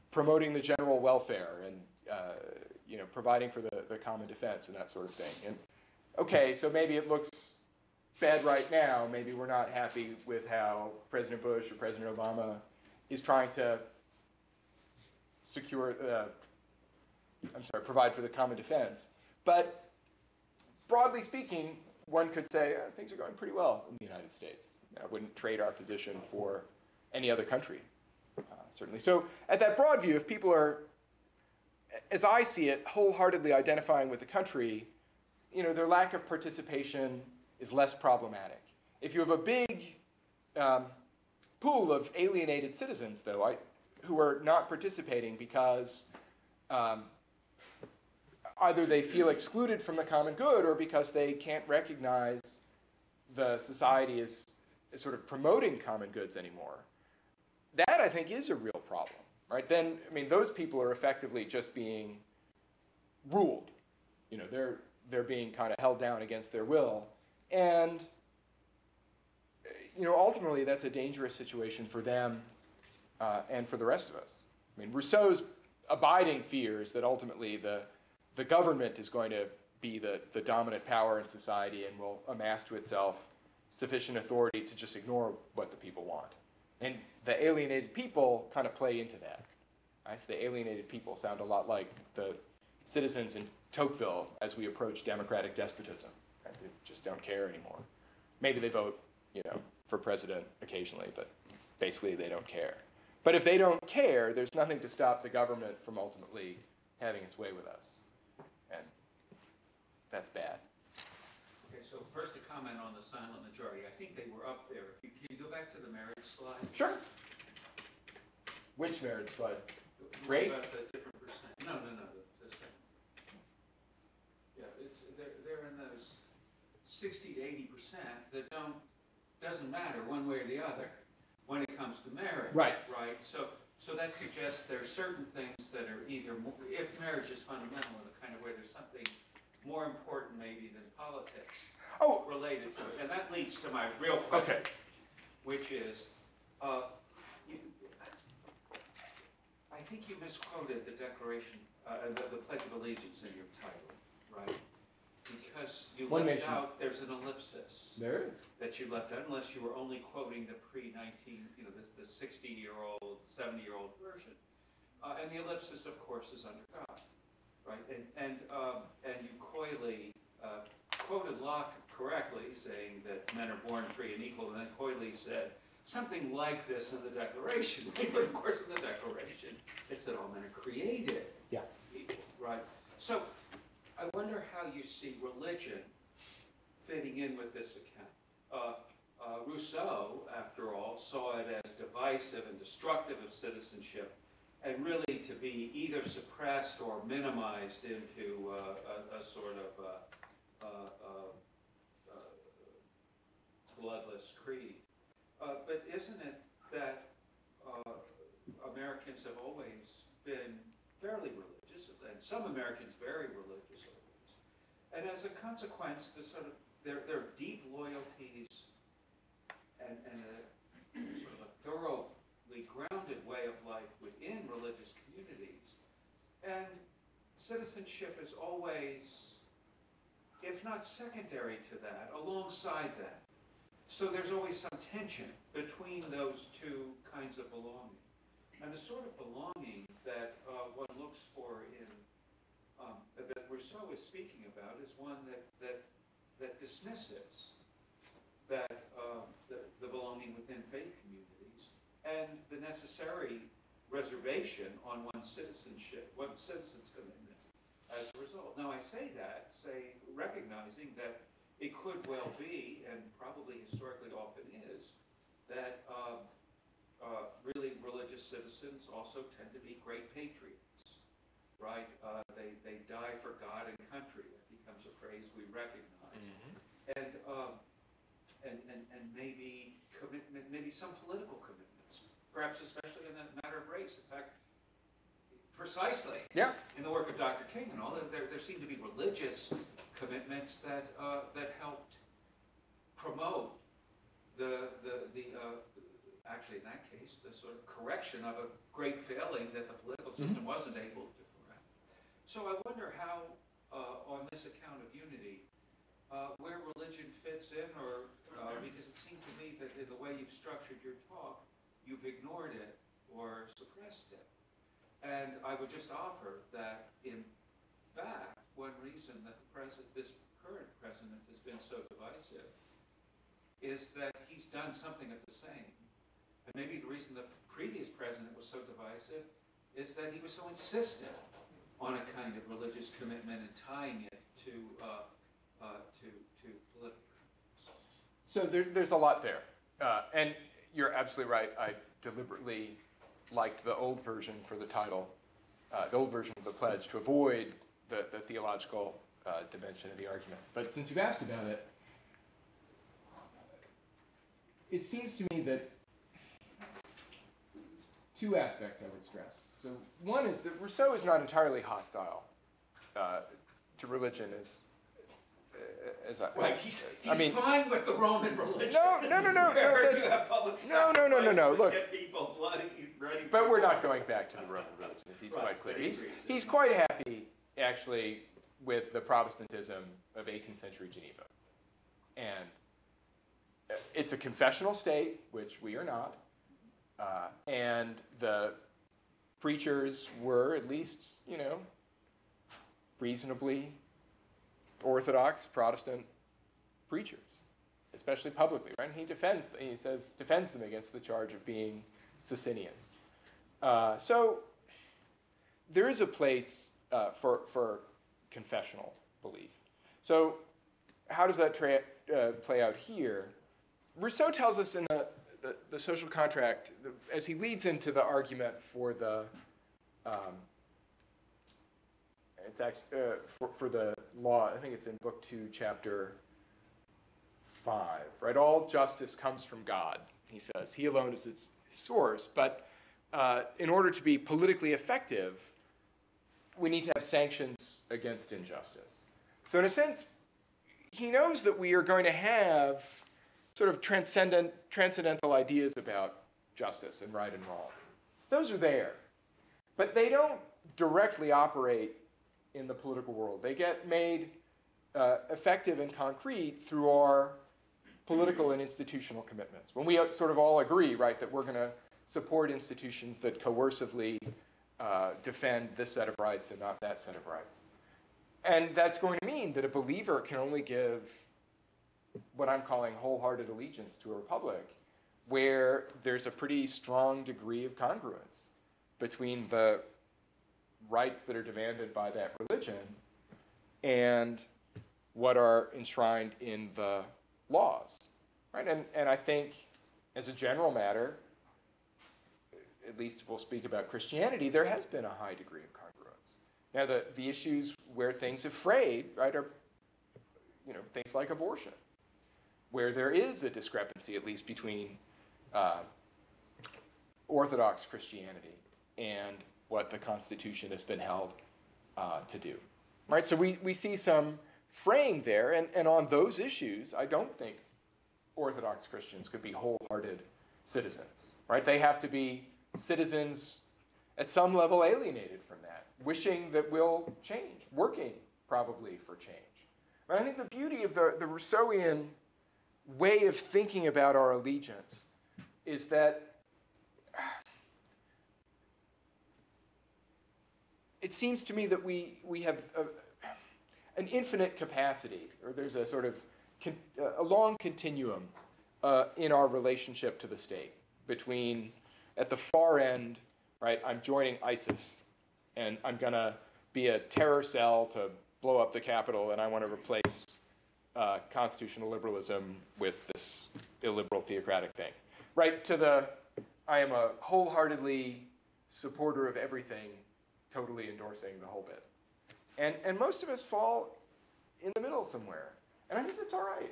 promoting the general welfare and, providing for the common defense and that sort of thing. And, okay, so maybe it looks bad right now. Maybe we're not happy with how President Bush or President Obama is trying to provide for the common defense. But broadly speaking, one could say things are going pretty well in the United States. I wouldn't trade our position for any other country, certainly. So at that broad view, if people are, as I see it, wholeheartedly identifying with the country, their lack of participation is less problematic. If you have a big pool of alienated citizens, though, who are not participating because either they feel excluded from the common good or because they can't recognize the society as sort of promoting common goods anymore, that I think is a real problem, right? Then, those people are effectively just being ruled. They're being kind of held down against their will. And, ultimately that's a dangerous situation for them and for the rest of us. Rousseau's abiding fear is that ultimately the government is going to be the dominant power in society and will amass to itself sufficient authority to just ignore what the people want. And the alienated people kind of play into that. So the alienated people sound a lot like the citizens in Tocqueville as we approach democratic despotism. Right? They just don't care anymore. Maybe they vote, for president occasionally, but basically they don't care. But if they don't care, there's nothing to stop the government from ultimately having its way with us. And that's bad. Okay, so first a comment on the silent majority. I think they were up there. Can you go back to the marriage slide? Sure. Which marriage slide? What Race? about the different percent? No, the second. Yeah, they're in those 60 to 80% that doesn't matter one way or the other when it comes to marriage. Right. Right. So that suggests there are certain things that are either, if marriage is fundamental in the kind of way, there's something more important maybe than politics related to it. And that leads to my real question, which is, I think you misquoted the Declaration, the Pledge of Allegiance in your title, right? Because you left out, there's an ellipsis. There is. That you left out, unless you were only quoting the pre-19, the 60-year-old, 70-year-old version. And the ellipsis, of course, is under God, right? And you coyly quoted Locke correctly, saying that men are born free and equal, and then coyly said something like this in the Declaration. But of course, in the Declaration, it said all men are created equal, right? So I wonder how you see religion fitting in with this account. Rousseau, after all, saw it as divisive and destructive of citizenship, and really to be either suppressed or minimized into a sort of bloodless creed. But isn't it that Americans have always been fairly religious, and some Americans very religious always, and as a consequence, there are deep loyalties and a sort of a thoroughly grounded way of life within religious communities. And citizenship is always, if not secondary to that, alongside that. So there's always some tension between those two kinds of belonging. And the sort of belonging that one looks for in, that Rousseau is speaking about, is one that dismisses the belonging within faith communities and the necessary reservation on one's citizenship, one's citizens' commitments as a result. Now I say that, recognizing that it could well be, and probably historically often is, that really religious citizens also tend to be great patriots, right? They die for God and country. That becomes a phrase we recognize. And maybe commitment, maybe some political commitments, perhaps especially in the matter of race. In fact, precisely in the work of Dr. King and all, there seem to be religious commitments that helped promote actually in that case, the sort of correction of a great failing that the political system wasn't able to correct. So I wonder how, on this account of unity, where religion fits in, or because it seemed to me that in the way you've structured your talk, you've ignored it or suppressed it. And I would just offer that, in fact, one reason that this current president has been so divisive is that he's done something of the same. And maybe the reason the previous president was so divisive is that he was so insistent on a kind of religious commitment and tying it to political. So there's a lot there. And you're absolutely right. I deliberately liked the old version for the title, the old version of the pledge, to avoid the theological dimension of the argument. But since you've asked about it, it seems to me that two aspects I would stress. So one is that Rousseau is not entirely hostile to religion as Well, he's fine with the Roman religion. No. Where you have public sacrifices No. that Look, get people bloody, ready. but we're not going back to the Roman religion. He's Right, quite clear. but He's quite happy, actually, with the Protestantism of 18th century Geneva. And it's a confessional state, which we are not. And the preachers were at least, reasonably Orthodox Protestant preachers, especially publicly, right? And he defends them against the charge of being Socinians. So there is a place for confessional belief. So how does that play out here? Rousseau tells us in the social contract, as he leads into the argument for the for the law, I think it's in Book 2, Chapter 5, right? All justice comes from God, he says. He alone is its source. But in order to be politically effective, we need to have sanctions against injustice. So in a sense, he knows that we are going to have sort of transcendental ideas about justice and right and wrong. Those are there. But they don't directly operate in the political world. They get made effective and concrete through our political and institutional commitments. When we sort of all agree, right, that we're going to support institutions that coercively defend this set of rights and not that set of rights. And that's going to mean that a believer can only give what I'm calling wholehearted allegiance to a republic where there's a pretty strong degree of congruence between the rights that are demanded by that religion and what are enshrined in the laws, right? And I think, as a general matter, at least if we'll speak about Christianity, there has been a high degree of congruence. Now, the issues where things have frayed, right, are things like abortion, where there is a discrepancy, at least between Orthodox Christianity and what the Constitution has been held to do, right? So we see some fraying there, and on those issues, I don't think Orthodox Christians could be wholehearted citizens, right? They have to be citizens at some level alienated from that, wishing that we'll change, working probably for change. But I think the beauty of the Rousseauian way of thinking about our allegiance is that it seems to me that we have an infinite capacity, or there's a sort of a long continuum in our relationship to the state between, at the far end, right, I'm joining ISIS, and I'm going to be a terror cell to blow up the Capitol, and I want to replace constitutional liberalism with this illiberal theocratic thing. Right to the, I am a wholeheartedly supporter of everything, totally endorsing the whole bit. And most of us fall in the middle somewhere. And I think that's all right.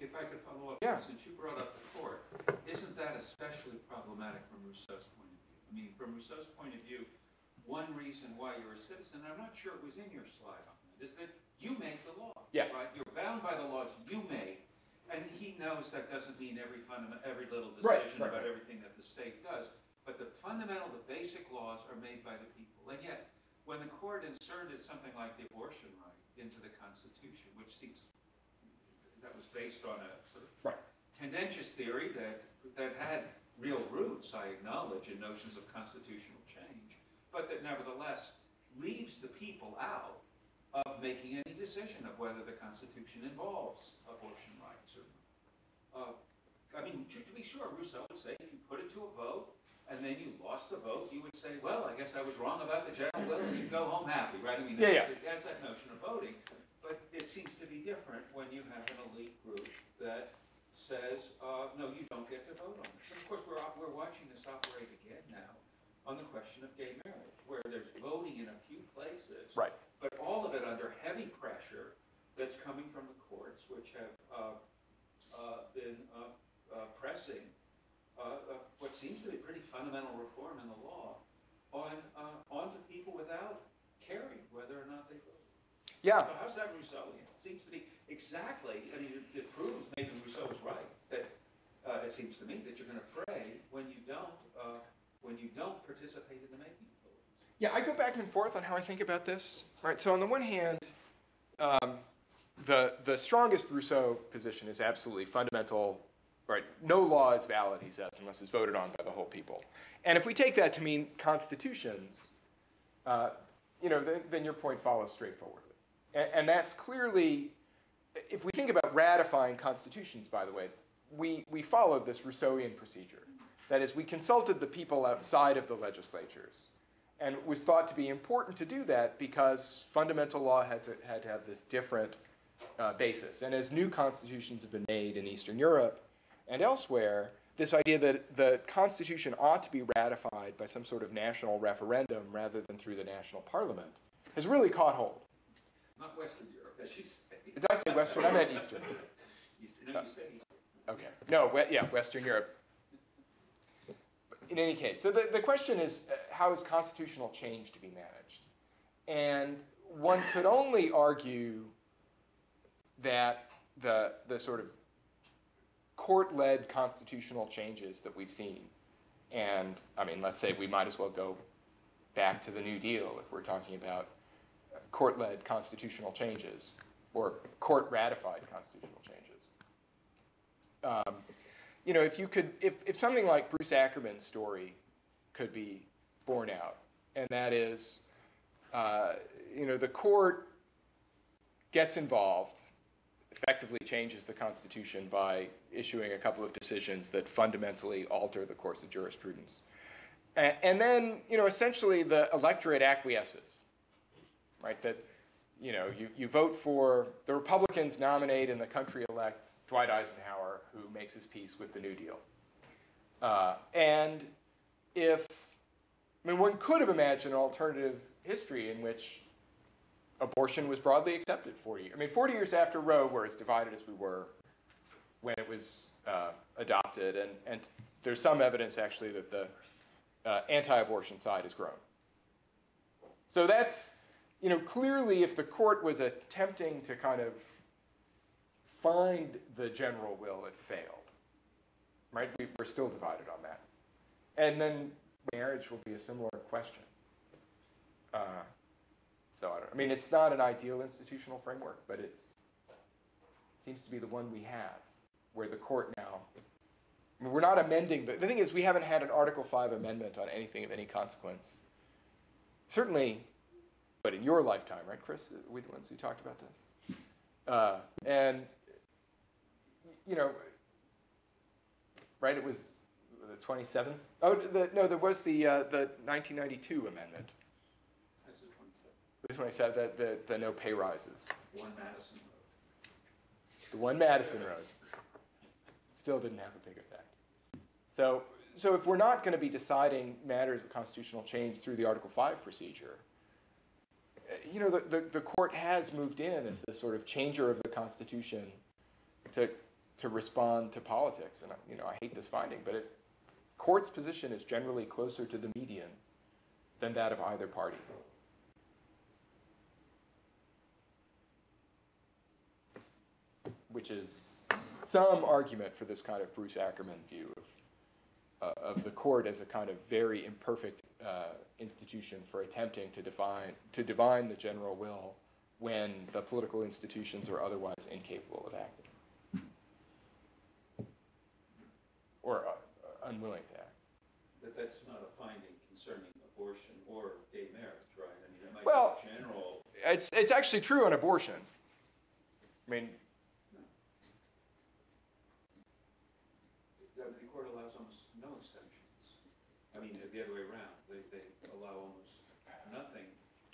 If I could follow up, Yeah. Since you brought up the court, isn't that especially problematic from Rousseau's point of view? I mean, from Rousseau's point of view, one reason why you're a citizen, I'm not sure it was in your slide on that, is that you make the law. Yeah. Right? You're bound by the laws you make, and he knows that doesn't mean every little Right, decision right. about everything that the state does, but the basic laws are made by the people. And yet, when the court inserted something like the abortion right into the Constitution, which seems that was based on a sort of Right. tendentious theory that had real roots, I acknowledge, in notions of constitutional change, but that nevertheless leaves the people out of making any decision of whether the Constitution involves abortion rights or not. I mean, to be sure, Rousseau would say if you put it to a vote and then you lost the vote, you would say, well, I guess I was wrong about the general will, and you go home happy, right? I mean, that's that notion of voting. But it seems to be different when you have an elite group that says, no, you don't get to vote on this. And of course, we're watching this operate again now on the question of gay marriage, where there's voting in a few places, Right. but all of it under heavy pressure that's coming from the courts, which have been pressing what seems to be pretty fundamental reform in the law onto people without caring whether or not they vote. Yeah. So how's that Rousseauian? It seems to be exactly, I mean, it proves maybe Rousseau was right, that it seems to me that you're going to fray when you don't participate in the making of the laws. Yeah, I go back and forth on how I think about this. Right. So on the one hand, the strongest Rousseau position is absolutely fundamental. Right. No law is valid, he says, unless it's voted on by the whole people. And if we take that to mean constitutions, then your point follows straightforwardly. And that's clearly, if we think about ratifying constitutions, by the way, we followed this Rousseauian procedure. That is, we consulted the people outside of the legislatures. And it was thought to be important to do that because fundamental law had to have this different basis. And as new constitutions have been made in Eastern Europe and elsewhere, this idea that the Constitution ought to be ratified by some sort of national referendum rather than through the national parliament has really caught hold. Not Western Europe, as you say. Did I say Western? I meant Eastern. Eastern, no, you said Eastern. Okay. No, Western Europe. In any case, so the question is, how is constitutional change to be managed? And one could only argue that the sort of court-led constitutional changes that we've seen, and I mean, let's say we might as well go back to the New Deal if we're talking about court-led constitutional changes or court-ratified constitutional changes. If something like Bruce Ackerman's story could be borne out, and that is, the court gets involved, effectively changes the Constitution by issuing a couple of decisions that fundamentally alter the course of jurisprudence. And then, essentially the electorate acquiesces, right? That, you vote for, the Republicans nominate and the country elects Dwight Eisenhower, who makes his peace with the New Deal. And one could have imagined an alternative history in which abortion was broadly accepted 40 years. 40 years after Roe, we're as divided as we were when it was adopted, and there's some evidence actually that the anti-abortion side has grown. So that's, clearly if the court was attempting to kind of find the general will, it failed, right? We're still divided on that. And then marriage will be a similar question. It's not an ideal institutional framework, but it seems to be the one we have, where the court now, we're not amending, the thing is we haven't had an Article 5 amendment on anything of any consequence. Certainly, but in your lifetime, right, Chris? We're the ones who talked about this. Right, it was the 27th. Oh, there was the 1992 amendment. That's the 27th. The 27th, the no pay rises. One Madison Road. The one Madison Road. Still didn't have a big effect. So if we're not going to be deciding matters of constitutional change through the Article 5 procedure, the court has moved in as this sort of changer of the Constitution to respond to politics. And I hate this finding, but court's position is generally closer to the median than that of either party. Which is some argument for this kind of Bruce Ackerman view of the court as a kind of very imperfect institution for attempting to divine the general will when the political institutions are otherwise incapable of acting or unwilling to act. That's not a finding concerning abortion or gay marriage, right? It might Well, be general. It's actually true on abortion. I mean, the court allows almost no exceptions. I mean, the other way around. They allow almost nothing.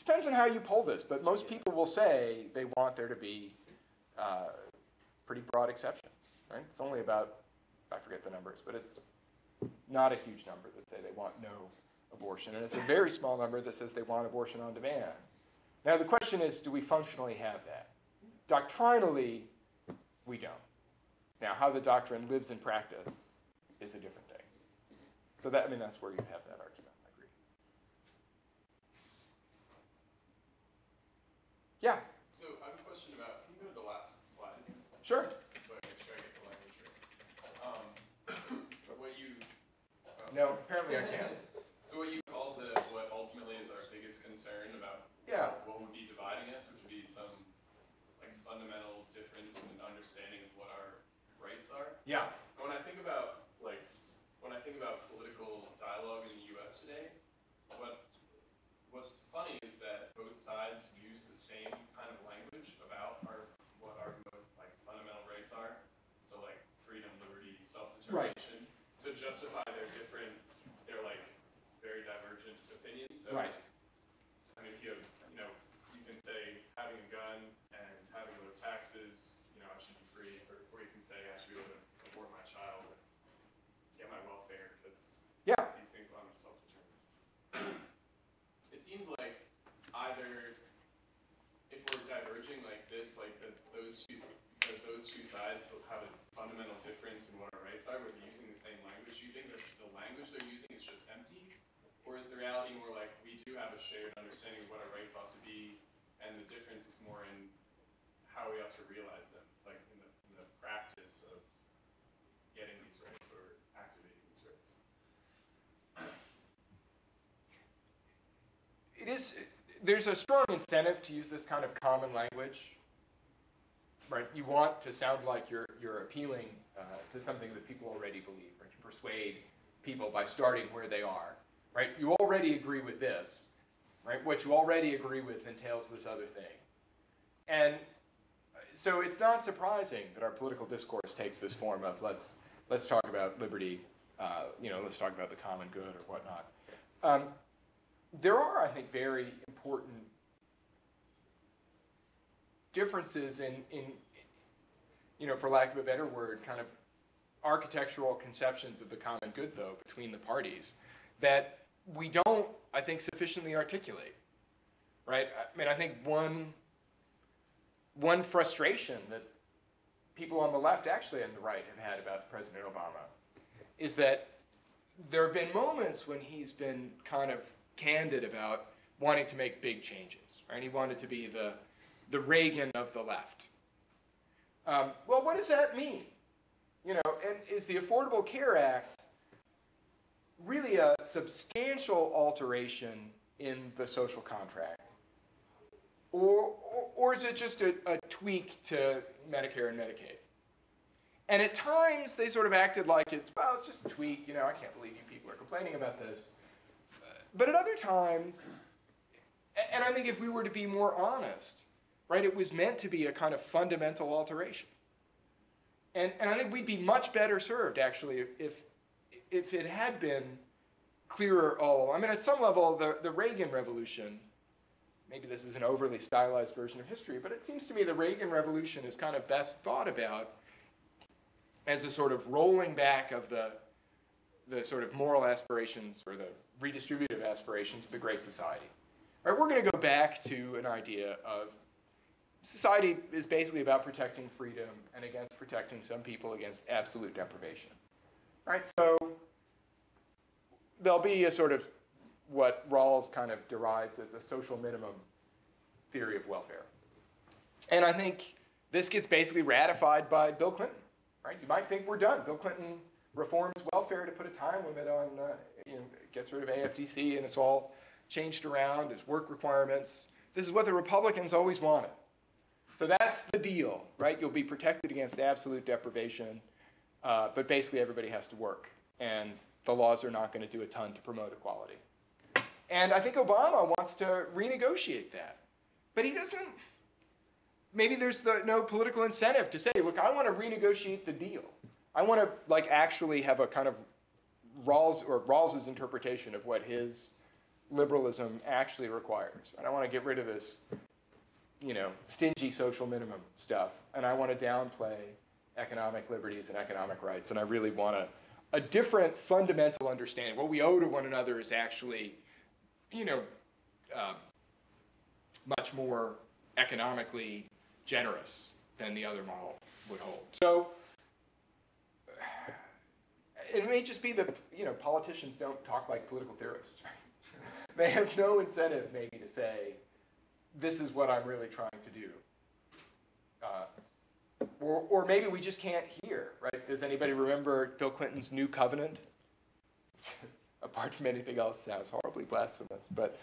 depends on how you poll this, but most people will say they want there to be pretty broad exceptions, right? It's only about, I forget the numbers, but it's not a huge number that say they want no abortion, and it's a very small number that says they want abortion on demand. Now the question is, do we functionally have that? Doctrinally, we don't. Now, how the doctrine lives in practice is a different thing. So that, I mean, that's where you have that argument, I agree. Yeah? So I have a question about, can you go to the last slide? Sure. So I make sure I get the language right. What you... No, apparently I can't. So what you call what ultimately is our biggest concern about what would be dividing us, which would be some like fundamental difference in understanding of what our rights are. Yeah. When I think about political dialogue in the U.S. today, what's funny is that both sides use the same kind of language about what our like fundamental rights are. So like freedom, liberty, self-determination, to justify their like very divergent opinions. So, Right. I mean, if you can say having a gun and having low taxes, I should be free, or you can say I should be able to abort my child and get my welfare because these things allow me to self-determine. It seems like either if we're diverging like this, like those two sides have a fundamental difference in what our rights are, but they're using the same language. Do you think that the language they're using is just empty? Or is the reality more like we do have a shared understanding of what our rights ought to be, and the difference is more in how we ought to realize them, like in the practice of getting these rights or activating these rights? There's a strong incentive to use this kind of common language, right? You want to sound like you're appealing to something that people already believe, right? You persuade people by starting where they are, right? You already agree with this, right? What you already agree with entails this other thing. And so it's not surprising that our political discourse takes this form of let's talk about liberty, let's talk about the common good or whatnot. There are, I think, very important differences in, for lack of a better word, kind of architectural conceptions of the common good, though, between the parties that we don't, I think, sufficiently articulate, right? I mean, I think one frustration that people on the left, actually on the right, have had about President Obama is that there have been moments when he's been kind of candid about wanting to make big changes, right? He wanted to be the Reagan of the left. Well, what does that mean? And is the Affordable Care Act really a substantial alteration in the social contract? Or is it just a tweak to Medicare and Medicaid? And at times, they sort of acted like it's just a tweak, I can't believe you people are complaining about this. But at other times, and I think if we were to be more honest, right, it was meant to be a kind of fundamental alteration. And I think we'd be much better served, actually, if it had been clearer all along. I mean, at some level, the Reagan Revolution, maybe this is an overly stylized version of history, but it seems to me the Reagan Revolution is kind of best thought about as a sort of rolling back of the sort of moral aspirations or the redistributive aspirations of the Great Society. Right, we're going to go back to an idea of society is basically about protecting freedom and against protecting some people against absolute deprivation. Right, so there'll be a sort of what Rawls kind of derides as a social minimum theory of welfare. And I think this gets basically ratified by Bill Clinton. Right, you might think we're done. Bill Clinton reforms welfare to put a time limit on, gets rid of AFDC, and it's all changed around, it's work requirements. This is what the Republicans always wanted. So that's the deal, right? You'll be protected against absolute deprivation, but basically everybody has to work, and the laws are not going to do a ton to promote equality. And I think Obama wants to renegotiate that, but he doesn't, maybe there's no political incentive to say, look, I want to renegotiate the deal. I want to like actually have a kind of Rawls's interpretation of what his liberalism actually requires. And I want to get rid of this, stingy social minimum stuff. And I want to downplay economic liberties and economic rights. And I really want a different fundamental understanding. What we owe to one another is actually, much more economically generous than the other model would hold. So it may just be that, politicians don't talk like political theorists. They have no incentive maybe to say, this is what I'm really trying to do. Or maybe we just can't hear, right? Does anybody remember Bill Clinton's New Covenant? Apart from anything else, sounds horribly blasphemous. But,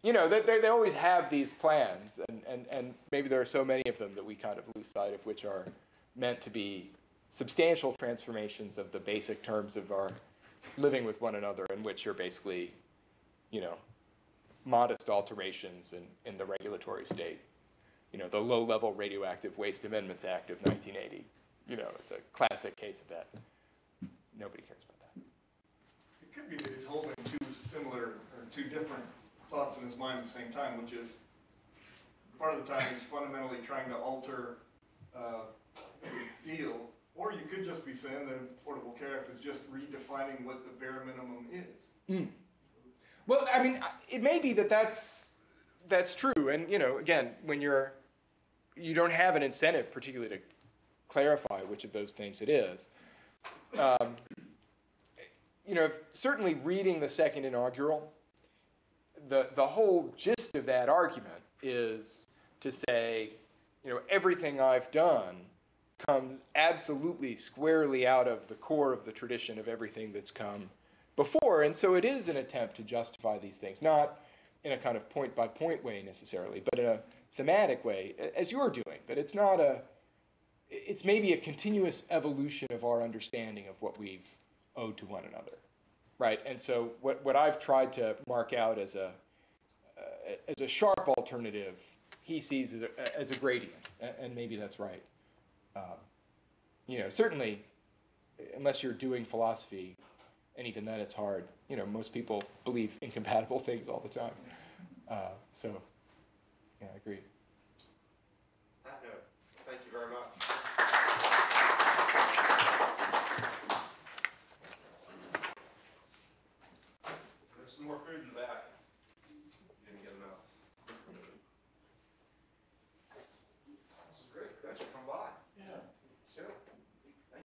they always have these plans, and maybe there are so many of them that we kind of lose sight of, which are meant to be substantial transformations of the basic terms of our living with one another, in which are basically, modest alterations in the regulatory state. The Low-Level Radioactive Waste Amendments Act of 1980, it's a classic case of that. Nobody cares about that. It could be that he's holding two different thoughts in his mind at the same time, which is part of the time he's fundamentally trying to alter the deal, or you could just be saying that Affordable Care Act is just redefining what the bare minimum is. Mm. Well, I mean, it may be that's true, and again, when you don't have an incentive particularly to clarify which of those things it is. Certainly reading the second inaugural, the whole gist of that argument is to say, everything I've done comes absolutely squarely out of the core of the tradition of everything that's come before, and so it is an attempt to justify these things, not in a kind of point-by-point way necessarily, but in a thematic way, as you're doing. But it's not it's maybe a continuous evolution of our understanding of what we've owed to one another, right? And so what I've tried to mark out as a sharp alternative, he sees as a gradient, and maybe that's right. Certainly, unless you're doing philosophy, and even then it's hard. Most people believe incompatible things all the time. I agree. That note, thank you very much.